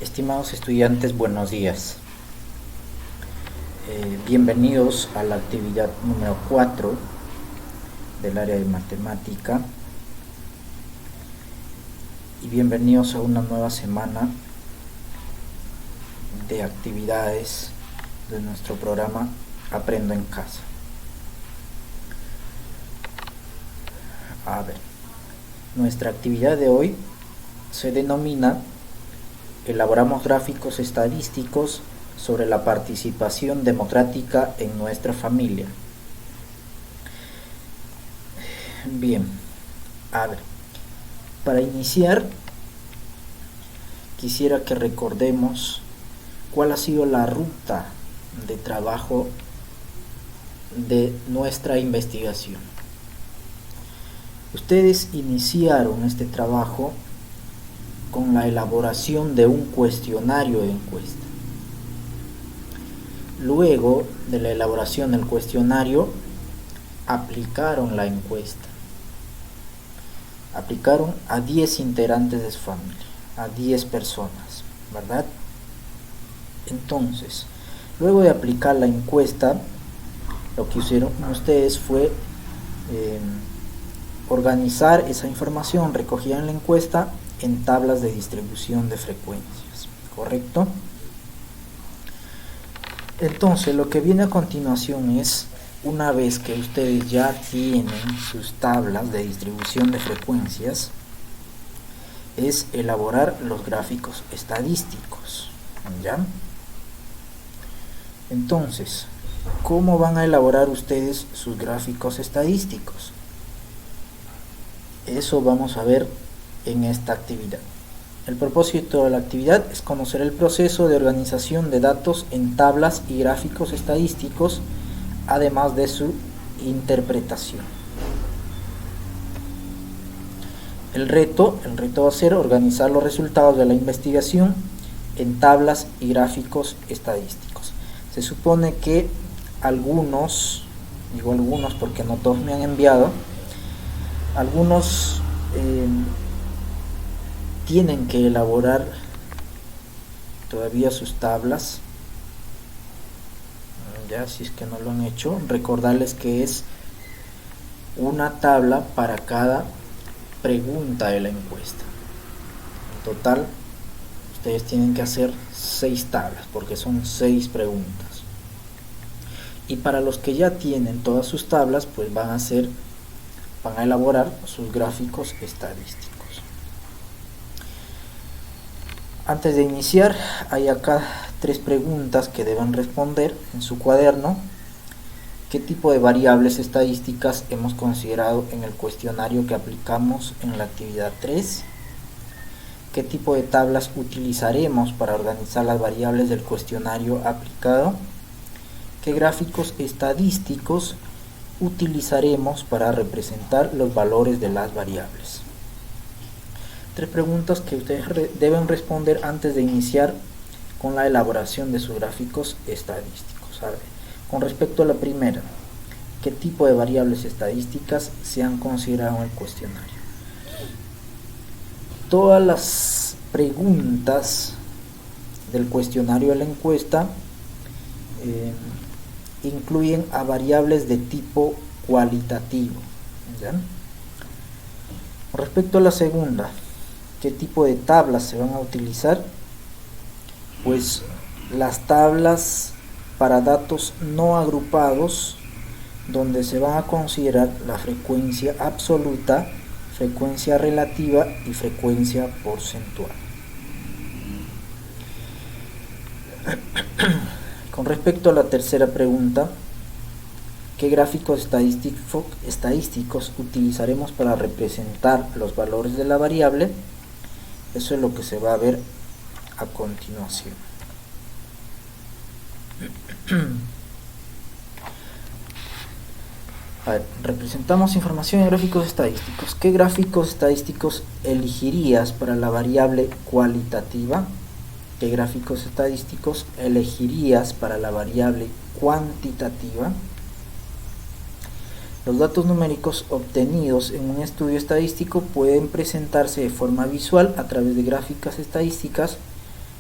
Estimados estudiantes, buenos días. Bienvenidos a la actividad número 4 del área de matemática y bienvenidos a una nueva semana de actividades de nuestro programa Aprendo en Casa. Nuestra actividad de hoy se denomina Elaboramos gráficos estadísticos sobre la participación democrática en nuestra familia. Bien, para iniciar quisiera que recordemos cuál ha sido la ruta de trabajo de nuestra investigación. Ustedes iniciaron este trabajo con la elaboración de un cuestionario de encuesta. Luego de la elaboración del cuestionario, aplicaron la encuesta. Aplicaron a 10 integrantes de su familia, a 10 personas, ¿verdad? Entonces, luego de aplicar la encuesta, lo que hicieron ustedes fue organizar esa información recogida en la encuesta en tablas de distribución de frecuencias, ¿correcto? Entonces, lo que viene a continuación es, una vez que ustedes ya tienen sus tablas de distribución de frecuencias, es elaborar los gráficos estadísticos, ¿ya? Entonces, ¿cómo van a elaborar ustedes sus gráficos estadísticos? Eso vamos a ver en esta actividad. El propósito de la actividad es conocer el proceso de organización de datos en tablas y gráficos estadísticos, además de su interpretación. El reto va a ser organizar los resultados de la investigación en tablas y gráficos estadísticos. Se supone que algunos, digo algunos porque no todos me han enviado, algunos tienen que elaborar todavía sus tablas. Ya, si es que no lo han hecho, recordarles que es una tabla para cada pregunta de la encuesta. En total, ustedes tienen que hacer 6 tablas porque son 6 preguntas. Y para los que ya tienen todas sus tablas, pues van a elaborar sus gráficos estadísticos. Antes de iniciar, hay acá 3 preguntas que deben responder en su cuaderno. ¿Qué tipo de variables estadísticas hemos considerado en el cuestionario que aplicamos en la actividad 3? ¿Qué tipo de tablas utilizaremos para organizar las variables del cuestionario aplicado? ¿Qué gráficos estadísticos utilizaremos para representar los valores de las variables? 3 preguntas que ustedes deben responder antes de iniciar con la elaboración de sus gráficos estadísticos. Con respecto a la primera, ¿qué tipo de variables estadísticas se han considerado en el cuestionario? Todas las preguntas del cuestionario de la encuesta incluyen a variables de tipo cualitativo, ¿ya? Con respecto a la segunda, ¿qué tipo de tablas se van a utilizar? Pues las tablas para datos no agrupados, donde se van a considerar la frecuencia absoluta, frecuencia relativa y frecuencia porcentual. Con respecto a la tercera pregunta, ¿qué gráficos estadísticos utilizaremos para representar los valores de la variable? Eso es lo que se va a ver a continuación. Representamos información en gráficos estadísticos. ¿Qué gráficos estadísticos elegirías para la variable cualitativa? ¿Qué gráficos estadísticos elegirías para la variable cuantitativa? Los datos numéricos obtenidos en un estudio estadístico pueden presentarse de forma visual a través de gráficas estadísticas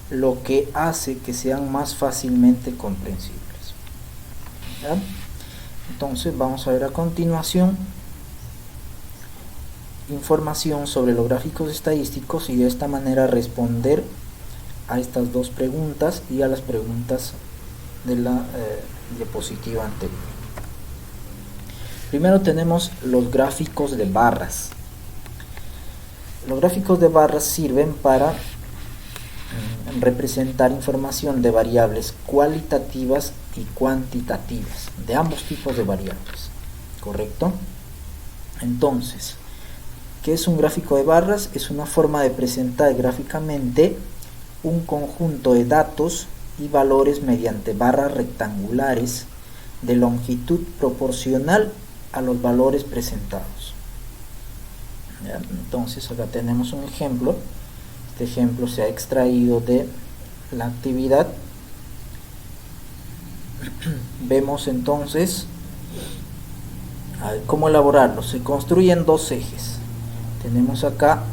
lo que hace que sean más fácilmente comprensibles. ¿Ya? Entonces vamos a ver a continuación información sobre los gráficos estadísticos y de esta manera responder a estas dos preguntas y a las preguntas de la diapositiva anterior. Primero tenemos los gráficos de barras. Los gráficos de barras sirven para representar información de variables cualitativas y cuantitativas, de ambos tipos de variables, ¿correcto? Entonces, ¿qué es un gráfico de barras? Es una forma de presentar gráficamente un conjunto de datos y valores mediante barras rectangulares de longitud proporcional a los valores presentados. ¿Ya? Entonces acá tenemos un ejemplo. Este ejemplo se ha extraído de la actividad. Vemos entonces cómo elaborarlo. Se construyen dos ejes. Tenemos acá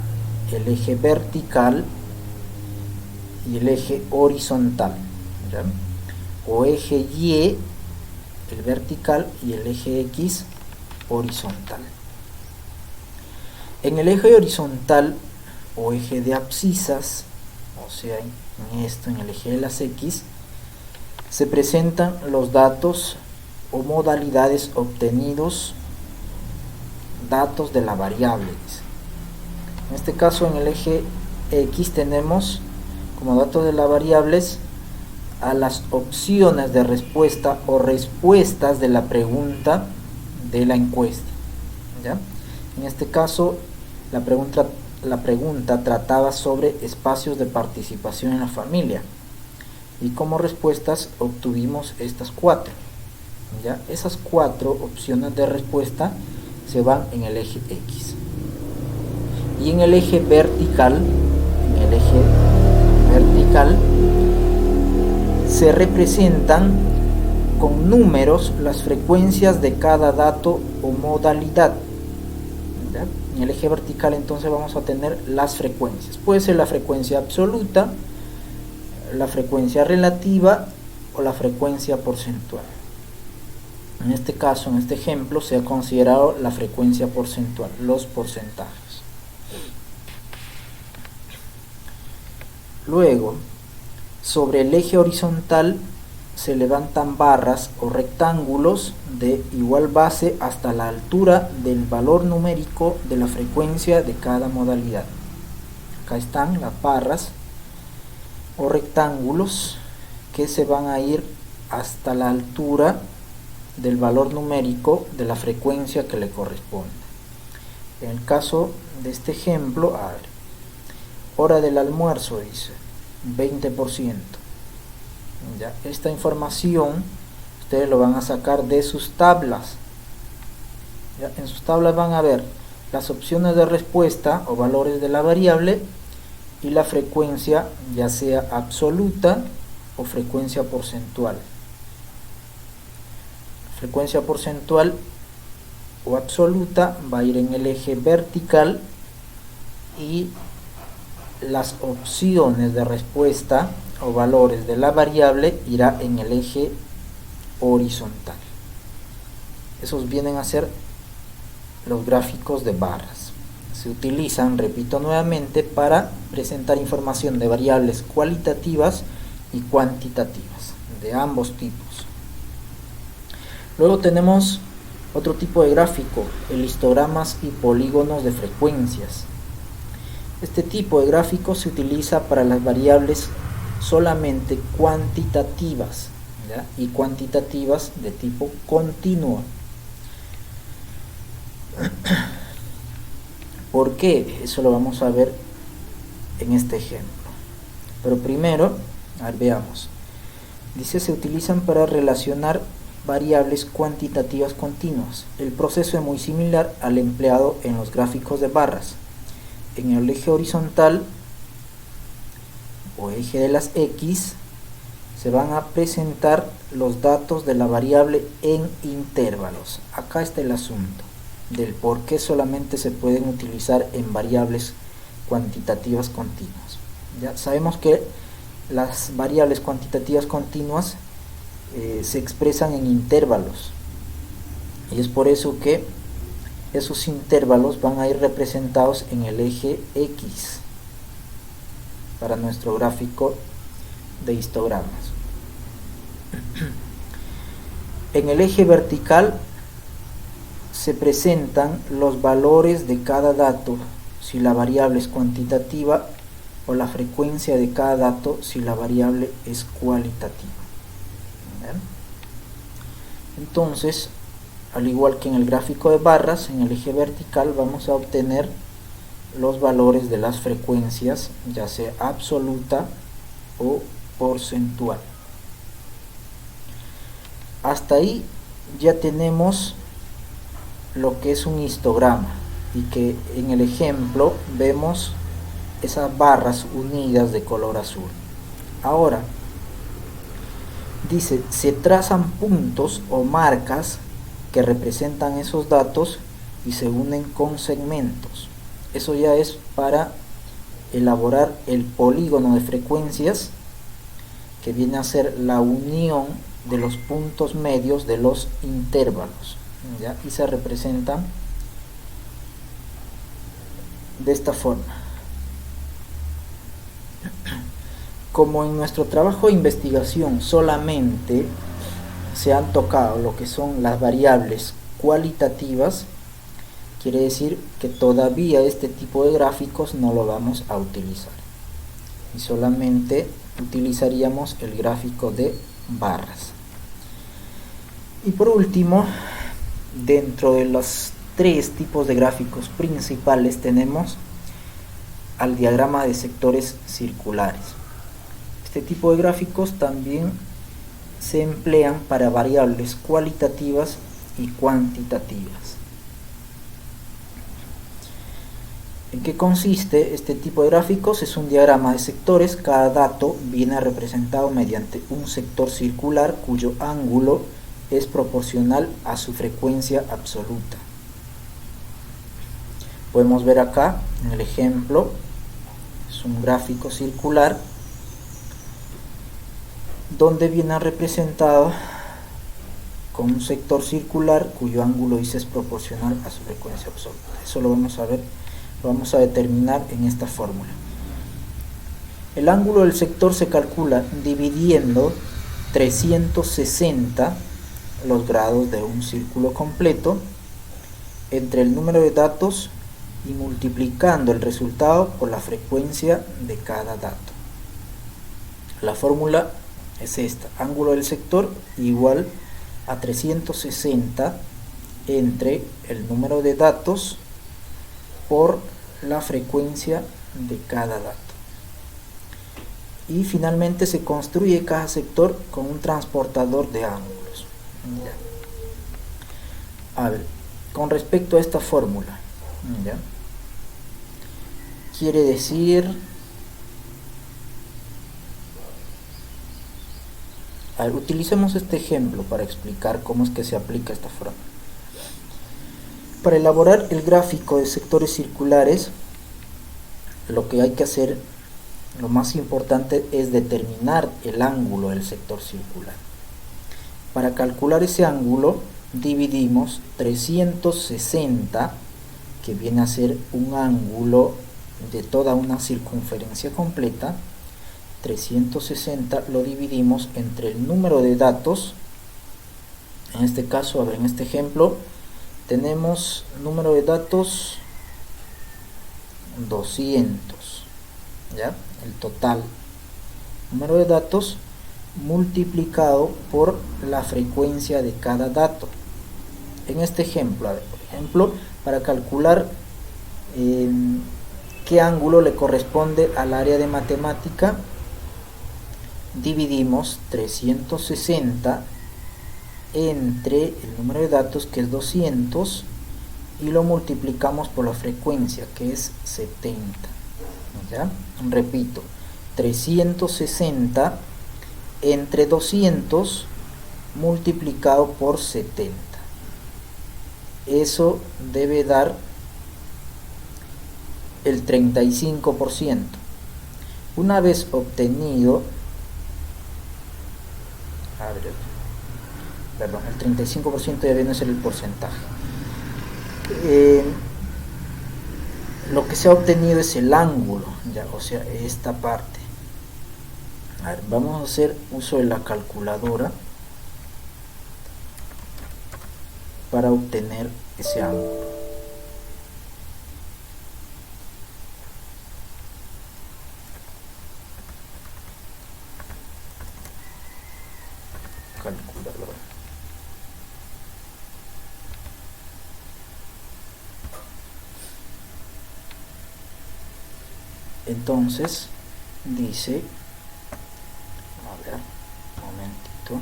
el eje vertical y el eje horizontal, ¿ya? O eje Y, el vertical, y el eje X, horizontal. En el eje horizontal o eje de abscisas, o sea, en el eje de las X, se presentan los datos o modalidades obtenidos, datos de la variable. En este caso, en el eje X tenemos como datos de las variables a las opciones de respuesta o respuestas de la pregunta de la encuesta, ¿ya? En este caso, la pregunta trataba sobre espacios de participación en la familia y como respuestas obtuvimos estas cuatro, ¿ya? Esas cuatro opciones de respuesta se van en el eje X. Y en el eje vertical, se representan con números las frecuencias de cada dato o modalidad, ¿ya? En el eje vertical entonces vamos a tener las frecuencias. Puede ser la frecuencia absoluta, la frecuencia relativa o la frecuencia porcentual. En este caso, en este ejemplo, se ha considerado la frecuencia porcentual, los porcentajes. Luego, sobre el eje horizontal se levantan barras o rectángulos de igual base hasta la altura del valor numérico de la frecuencia de cada modalidad. Acá están las barras o rectángulos que se van a ir hasta la altura del valor numérico de la frecuencia que le corresponde. En el caso de este ejemplo, a ver, hora del almuerzo dice 20%. ¿Ya? Esta información ustedes lo van a sacar de sus tablas. ¿Ya? En sus tablas van a ver las opciones de respuesta o valores de la variable y la frecuencia, ya sea absoluta o frecuencia porcentual. Frecuencia porcentual o absoluta va a ir en el eje vertical y las opciones de respuesta o valores de la variable irá en el eje horizontal. Esos vienen a ser los gráficos de barras. Se utilizan, repito nuevamente, para presentar información de variables cualitativas y cuantitativas, de ambos tipos. Luego tenemos otro tipo de gráfico, el histogramas y polígonos de frecuencias. Este tipo de gráfico se utiliza para las variables solamente cuantitativas, ¿ya? Y cuantitativas de tipo continuo. ¿Por qué? Eso lo vamos a ver en este ejemplo. Pero primero, a ver, veamos. Dice, se utilizan para relacionar variables cuantitativas continuas. El proceso es muy similar al empleado en los gráficos de barras. En el eje horizontal o eje de las X se van a presentar los datos de la variable en intervalos. Acá está el asunto del por qué solamente se pueden utilizar en variables cuantitativas continuas. Ya sabemos que las variables cuantitativas continuas se expresan en intervalos, y es por eso que esos intervalos van a ir representados en el eje X para nuestro gráfico de histogramas. En el eje vertical se presentan los valores de cada dato si la variable es cuantitativa, o la frecuencia de cada dato si la variable es cualitativa. ¿Bien? Entonces, al igual que en el gráfico de barras, en el eje vertical vamos a obtener los valores de las frecuencias, ya sea absoluta o porcentual. Hasta ahí ya tenemos lo que es un histograma, y que en el ejemplo vemos esas barras unidas de color azul. Ahora dice, se trazan puntos o marcas que representan esos datos y se unen con segmentos. Eso ya es para elaborar el polígono de frecuencias, que viene a ser la unión de los puntos medios de los intervalos, ¿ya? Y se representan de esta forma. Como en nuestro trabajo de investigación solamente se han tocado lo que son las variables cualitativas, quiere decir que todavía este tipo de gráficos no lo vamos a utilizar, y solamente utilizaríamos el gráfico de barras. Y por último, dentro de los tres tipos de gráficos principales tenemos al diagrama de sectores circulares. Este tipo de gráficos también se emplean para variables cualitativas y cuantitativas. ¿En qué consiste este tipo de gráficos? Es un diagrama de sectores. Cada dato viene representado mediante un sector circular cuyo ángulo es proporcional a su frecuencia absoluta. Podemos ver acá en el ejemplo, es un gráfico circular donde viene representado con un sector circular cuyo ángulo es proporcional a su frecuencia absoluta. Eso lo vamos a ver, lo vamos a determinar en esta fórmula. El ángulo del sector se calcula dividiendo 360 los grados de un círculo completo entre el número de datos y multiplicando el resultado por la frecuencia de cada dato. La fórmula es esta: ángulo del sector igual a 360 entre el número de datos por la frecuencia de cada dato. Y finalmente se construye cada sector con un transportador de ángulos. A ver, con respecto a esta fórmula, ¿ya? Quiere decir, a ver, utilicemos este ejemplo para explicar cómo es que se aplica esta fórmula. Para elaborar el gráfico de sectores circulares, lo que hay que hacer, lo más importante, es determinar el ángulo del sector circular. Para calcular ese ángulo, dividimos 360, que viene a ser un ángulo de toda una circunferencia completa. 360 lo dividimos entre el número de datos. En este caso, a ver, en este ejemplo tenemos número de datos 200, ¿ya? El total número de datos multiplicado por la frecuencia de cada dato. En este ejemplo, a ver, por ejemplo, para calcular qué ángulo le corresponde al área de matemática, dividimos 360 entre el número de datos, que es 200, y lo multiplicamos por la frecuencia, que es 70. ¿Ya? Repito, 360 entre 200 multiplicado por 70. Eso debe dar el 35%. Una vez obtenido A ver, perdón, el 35% ya viene a ser el porcentaje. Lo que se ha obtenido es el ángulo, ya, o sea, esta parte. A ver, vamos a hacer uso de la calculadora para obtener ese ángulo. Calculadora. Entonces dice, a ver, un momentito.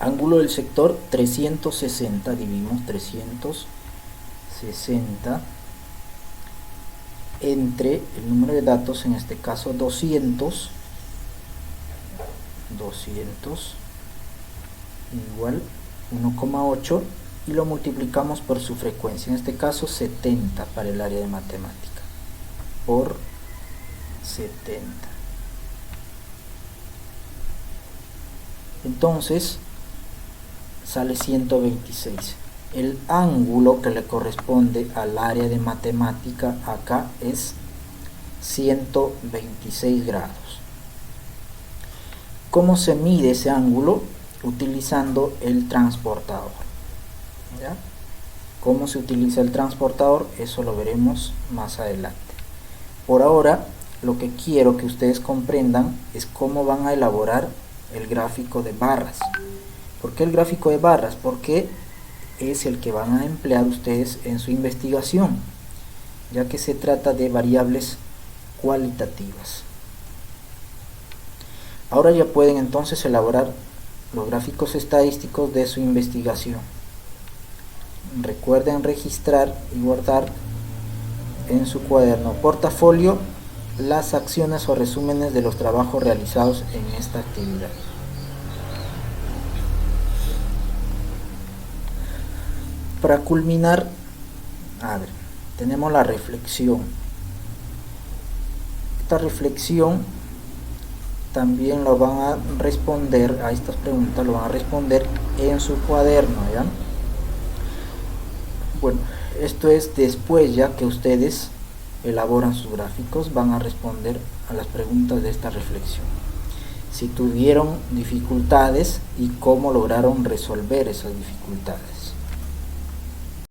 Ángulo del sector 360, dividimos 360 entre el número de datos, en este caso 200 igual 1,8 y lo multiplicamos por su frecuencia, en este caso 70 para el área de matemática, por 70. Entonces sale 126. El ángulo que le corresponde al área de matemática acá es 126 grados. ¿Cómo se mide ese ángulo? Utilizando el transportador. ¿Ya? ¿Cómo se utiliza el transportador? Eso lo veremos más adelante. Por ahora, lo que quiero que ustedes comprendan es cómo van a elaborar el gráfico de barras. ¿Por qué el gráfico de barras? Porque es el que van a emplear ustedes en su investigación, ya que se trata de variables cualitativas. Ahora ya pueden entonces elaborar los gráficos estadísticos de su investigación. Recuerden registrar y guardar en su cuaderno portafolio las acciones o resúmenes de los trabajos realizados en esta actividad. Para culminar, a ver, tenemos la reflexión. Esta reflexión también lo van a responder, a estas preguntas lo van a responder en su cuaderno, ¿ya? Bueno, esto es después ya que ustedes elaboran sus gráficos, van a responder a las preguntas de esta reflexión. Si tuvieron dificultades y cómo lograron resolver esas dificultades.